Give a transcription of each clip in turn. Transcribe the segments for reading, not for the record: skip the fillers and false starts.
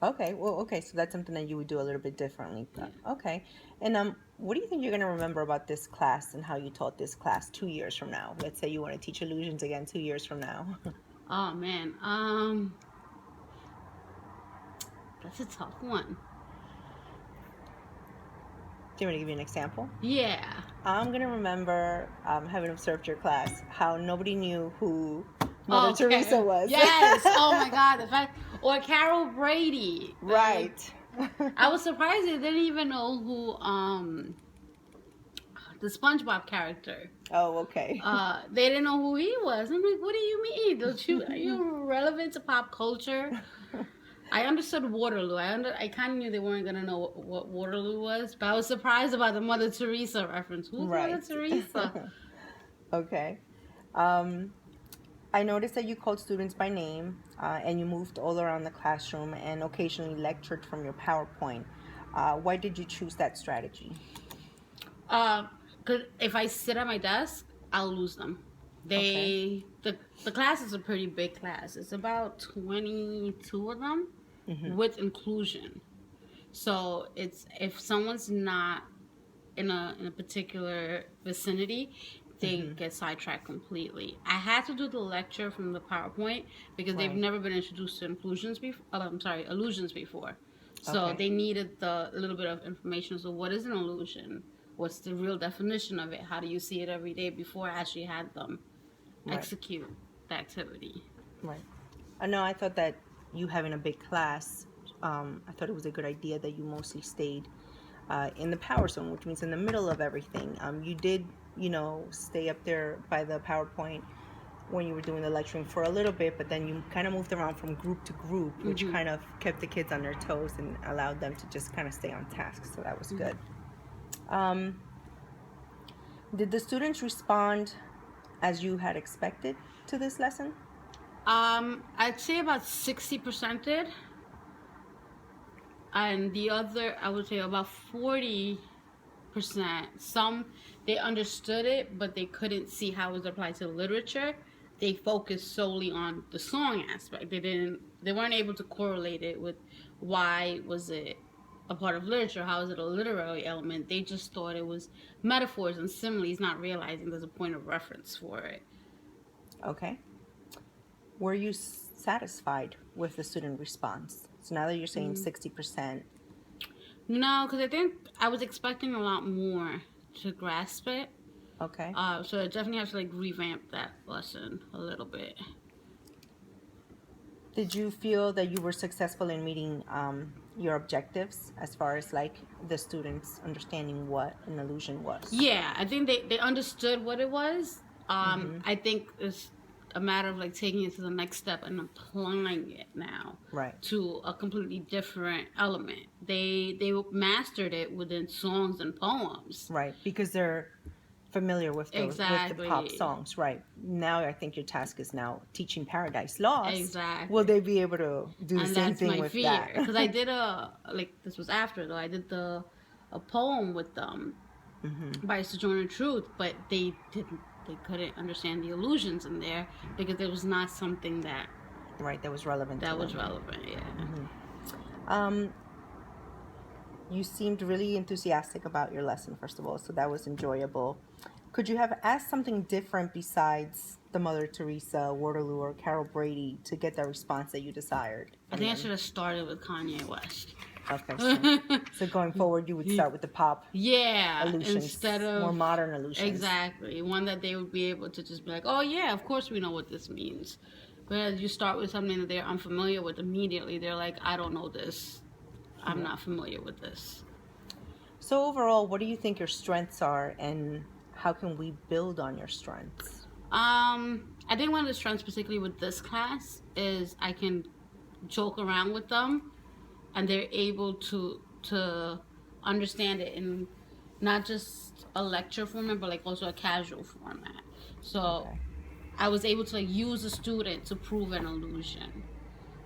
Okay, well, okay, so that's something that you would do a little bit differently. Yeah. Okay, and what do you think you're gonna remember about this class and how you taught this class 2 years from now? Let's say you want to teach illusions again 2 years from now. Oh man, that's a tough one. Do you want me to give you an example? Yeah. I'm gonna remember, having observed your class, how nobody knew who Mother Teresa Okay. was. Yes. Oh my God. The fact, or Carol Brady. Like, Right. I was surprised they didn't even know who the SpongeBob character. Oh, okay. They didn't know who he was. I'm like, what do you mean? Don't you Are you relevant to pop culture? I understood Waterloo. I kind of knew they weren't gonna know what Waterloo was, but I was surprised about the Mother Teresa reference. Who's Mother Right. Teresa? Okay. Um, I noticed that you called students by name, and you moved all around the classroom and occasionally lectured from your PowerPoint. Why did you choose that strategy? Cause if I sit at my desk, I'll lose them. Okay. The class is a pretty big class. It's about 22 of them Mm-hmm. with inclusion. So it's if someone's not in a particular vicinity, they Mm-hmm. get sidetracked completely. I had to do the lecture from the PowerPoint because they've Right. never been introduced to inclusions before. I'm sorry, illusions before. So Okay. they needed the a little bit of information. So what is an illusion? What's the real definition of it? How do you see it every day before I actually had them Right. execute the activity? Right. No, I thought that you having a big class, I thought it was a good idea that you mostly stayed in the power zone, which means in the middle of everything. You did, stay up there by the PowerPoint when you were doing the lecturing for a little bit, but then you kind of moved around from group to group, which Mm-hmm. kind of kept the kids on their toes and allowed them to just kind of stay on task. So that was Mm-hmm. good. Um, did the students respond as you had expected to this lesson? I'd say about 60% did, and the other I would say about 40%. Some they understood it, but they couldn't see how it was applied to literature. They focused solely on the song aspect. They weren't able to correlate it with why was it a part of literature, how is it a literary element. They just thought it was metaphors and similes, not realizing there's a point of reference for it. Okay. Were you satisfied with the student response? So now that you're saying Mm. 60%. No, because I think I was expecting a lot more to grasp it. Okay. So I definitely have to like revamp that lesson a little bit. Did you feel that you were successful in meeting your objectives as far as like the students understanding what an illusion was? Yeah, I think they understood what it was. Mm-hmm. I think it's a matter of like taking it to the next step and applying it now Right. to a completely different element. They mastered it within songs and poems. Right. Because they're familiar with the pop Exactly. songs. Right. Now I think your task is now teaching Paradise Lost. Will Exactly. they be able to do the And same that's thing my with fear that? because I did this was after though I did the a poem with them Mm-hmm. by Sojourner Truth, but they couldn't understand the illusions in there because it was not something Right. That was relevant to that was them. relevant. Yeah. Um, you seemed really enthusiastic about your lesson, first of all, so that was enjoyable. Could you have asked something different besides the Mother Teresa, Waterloo, or Carol Brady to get the response that you desired I from think I them? should have started with Kanye West. Okay, so going forward, you would start with the pop Yeah, instead illusions, more of modern illusions. exactly one that they would be able to just be like, oh yeah, of course we know what this means. Whereas you start with something that they're unfamiliar with immediately, they're like, I don't know this. I'm Right. not familiar with this. So overall, what do you think your strengths are, and how can we build on your strengths? I think one of the strengths, particularly with this class, is I can joke around with them, and they're able to understand it in not just a lecture format, but like also a casual format. So Okay. I was able to like, use a student to prove an illusion,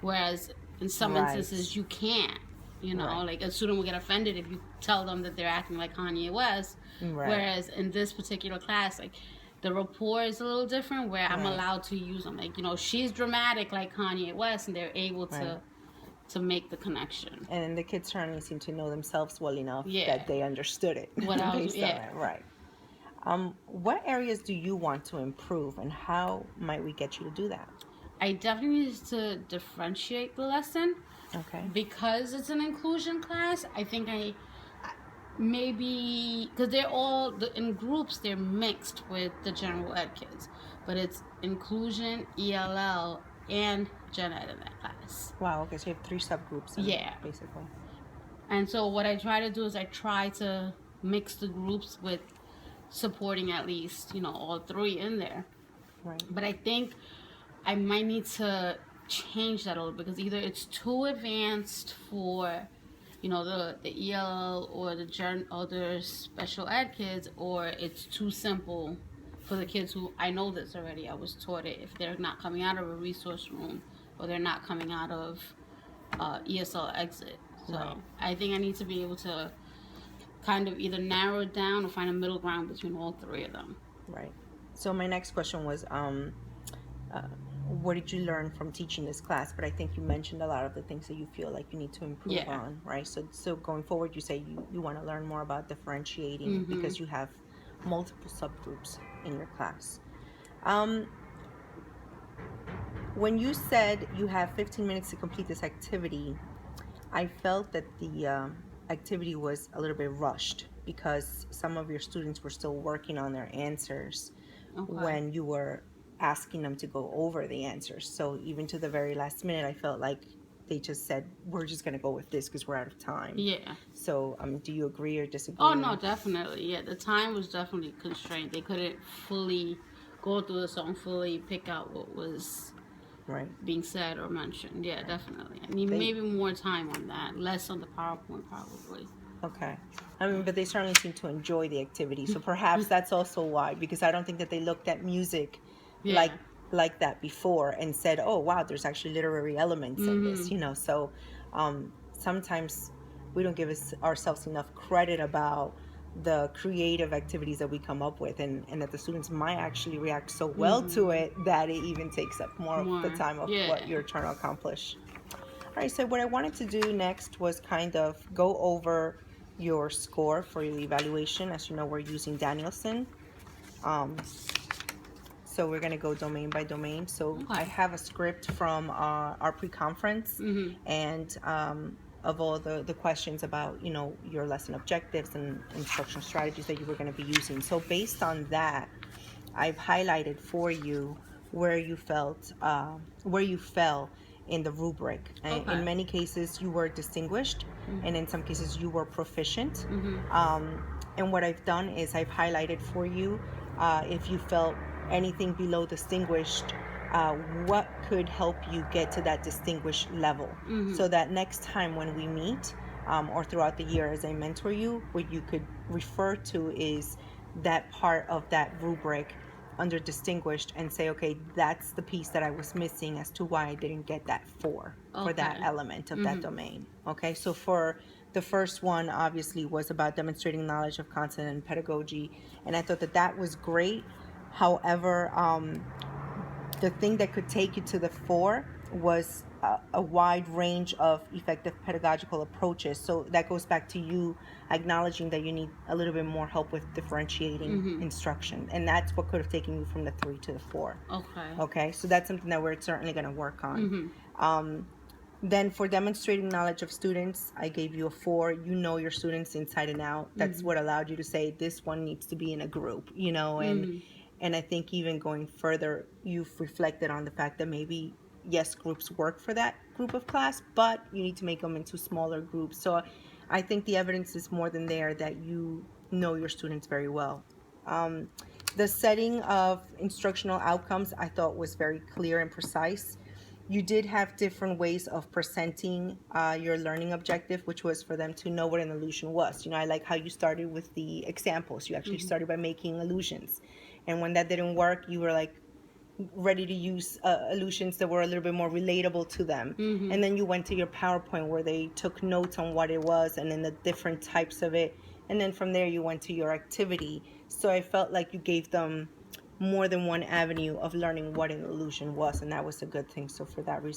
whereas in some Right. instances you can't. You know, Right. like a student will get offended if you tell them that they're acting like Kanye West. Right. Whereas in this particular class, like the rapport is a little different where I'm Right. allowed to use them. Like, she's dramatic like Kanye West, and they're able Right. to to make the connection. And the kids certainly seem to know themselves well enough Yeah. that they understood it What I was, based on yeah. it. Right. What areas do you want to improve, and how might we get you to do that? I definitely need to differentiate the lesson Okay. because it's an inclusion class. I think maybe because they're all in groups, they're mixed with the general ed kids, but it's inclusion, ELL, and gen ed in that class. Wow. Okay. So you have three subgroups, Yeah. basically. And so what I try to do is I try to mix the groups with supporting at least, all three in there. Right. But I think I might need to change that a little because either it's too advanced for, the EL or the other special ed kids, or it's too simple for the kids who I know this already. I was taught it. If they're not coming out of a resource room or they're not coming out of ESL exit. So Right. I think I need to be able to kind of either narrow it down or find a middle ground between all three of them. Right. So my next question was, what did you learn from teaching this class? But I think you mentioned a lot of the things that you feel like you need to improve on, right? So going forward, you say you want to learn more about differentiating because you have multiple subgroups in your class. When you said you have 15 minutes to complete this activity, I felt that the activity was a little bit rushed because some of your students were still working on their answers when you were asking them to go over the answers. So even to the very last minute, I felt like they just said, we're just going to go with this because we're out of time. Yeah. So do you agree or disagree? Oh, no, definitely. Yeah, the time was definitely constrained. They couldn't fully go through the song, fully pick out what was right being said or mentioned. Yeah, definitely. I need maybe more time on that, less on the PowerPoint probably. Okay. But they certainly seem to enjoy the activity. So perhaps that's also why, because I don't think that they looked at music like that before and said, oh, wow, there's actually literary elements in this, So sometimes we don't give ourselves enough credit about the creative activities that we come up with and that the students might actually react so well to it that it even takes up more of the time of what you're trying to accomplish. All right, so what I wanted to do next was kind of go over your score for your evaluation. As you know, we're using Danielson. So we're going to go domain by domain. So I have a script from our pre-conference and of all the questions about, your lesson objectives and instructional strategies that you were going to be using. So based on that, I've highlighted for you where you fell in the rubric. In many cases, you were distinguished, and in some cases, you were proficient. And what I've done is I've highlighted for you if you felt anything below distinguished, what could help you get to that distinguished level, so that next time when we meet or throughout the year as I mentor you, what you could refer to is that part of that rubric under distinguished and say, okay, that's the piece that I was missing as to why I didn't get that for that element of that domain. Okay, so for the first one obviously was about demonstrating knowledge of content and pedagogy, and I thought that was great. However, the thing that could take you to the 4 was a wide range of effective pedagogical approaches. So that goes back to you acknowledging that you need a little bit more help with differentiating instruction. And that's what could have taken you from the 3 to the 4. Okay, so that's something that we're certainly going to work on. Then for demonstrating knowledge of students, I gave you a 4. You know your students inside and out. That's what allowed you to say this one needs to be in a group, and I think even going further, you've reflected on the fact that maybe, yes, groups work for that group of class, but you need to make them into smaller groups. So I think the evidence is more than there that you know your students very well. The setting of instructional outcomes I thought was very clear and precise. You did have different ways of presenting your learning objective, which was for them to know what an illusion was. I like how you started with the examples. You actually started by making illusions. And when that didn't work, you were like ready to use illusions that were a little bit more relatable to them. And then you went to your PowerPoint where they took notes on what it was and then the different types of it. And then from there, you went to your activity. So I felt like you gave them more than one avenue of learning what an illusion was, and that was a good thing. So for that reason,